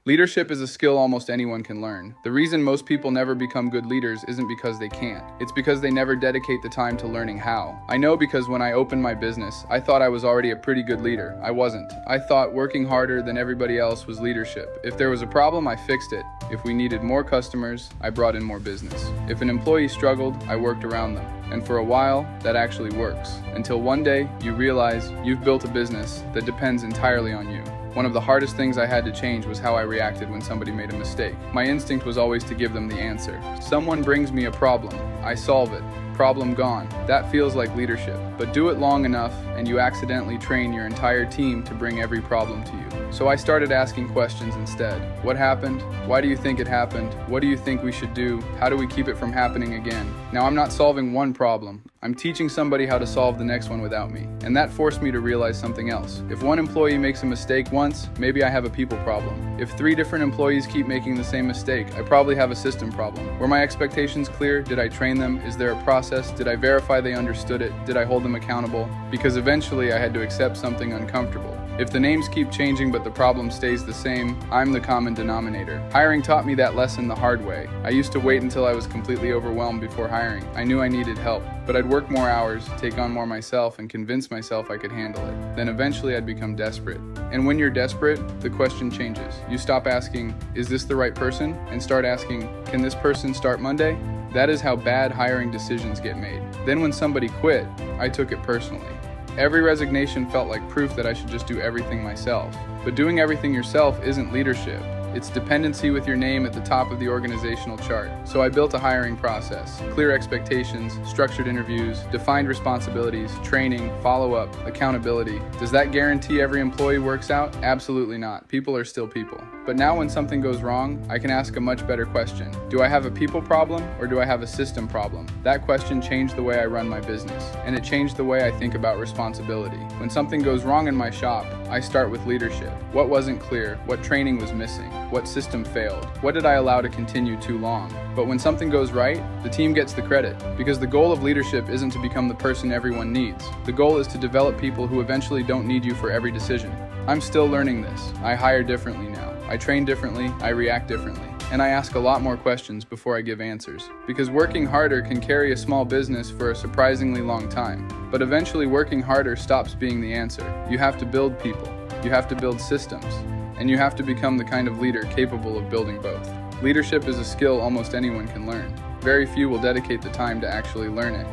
Leadership is a skill almost anyone can learn. The reason most people never become good leaders isn't because they can't. It's because they never dedicate the time to learning how. I know because when I opened my business, I thought I was already a pretty good leader. I wasn't. I thought working harder than everybody else was leadership. If there was a problem, I fixed it. If we needed more customers, I brought in more business. If an employee struggled, I worked around them. And for a while, that actually works. Until one day, you realize you've built a business that depends entirely on you. One of the hardest things I had to change was how I reacted when somebody made a mistake. My instinct was always to give them the answer. Someone brings me a problem, I solve it. Problem gone. That feels like leadership. But do it long enough and you accidentally train your entire team to bring every problem to you. So I started asking questions instead. What happened? Why do you think it happened? What do you think we should do? How do we keep it from happening again? Now I'm not solving one problem. I'm teaching somebody how to solve the next one without me. And that forced me to realize something else. If one employee makes a mistake once, maybe I have a people problem. If 3 different employees keep making the same mistake, I probably have a system problem. Were my expectations clear? Did I train them? Is there a process? Did I verify they understood it? Did I hold them accountable? Because eventually I had to accept something uncomfortable. If the names keep changing but the problem stays the same, I'm the common denominator. Hiring taught me that lesson the hard way. I used to wait until I was completely overwhelmed before hiring. I knew I needed help, but I'd work more hours, take on more myself, and convince myself I could handle it. Then eventually I'd become desperate. And when you're desperate, the question changes. You stop asking, is this the right person? And start asking, can this person start Monday? That is how bad hiring decisions get made. Then when somebody quit, I took it personally. Every resignation felt like proof that I should just do everything myself. But doing everything yourself isn't leadership. It's dependency with your name at the top of the organizational chart. So I built a hiring process, clear expectations, structured interviews, defined responsibilities, training, follow-up, accountability. Does that guarantee every employee works out? Absolutely not. People are still people. But now when something goes wrong, I can ask a much better question. Do I have a people problem or do I have a system problem? That question changed the way I run my business, and it changed the way I think about responsibility. When something goes wrong in my shop, I start with leadership. What wasn't clear? What training was missing? What system failed? What did I allow to continue too long? But when something goes right, the team gets the credit, because the goal of leadership isn't to become the person everyone needs. The goal is to develop people who eventually don't need you for every decision. I'm still learning this. I hire differently now. I train differently, I react differently, and I ask a lot more questions before I give answers. Because working harder can carry a small business for a surprisingly long time. But eventually working harder stops being the answer. You have to build people, you have to build systems, and you have to become the kind of leader capable of building both. Leadership is a skill almost anyone can learn. Very few will dedicate the time to actually learn it.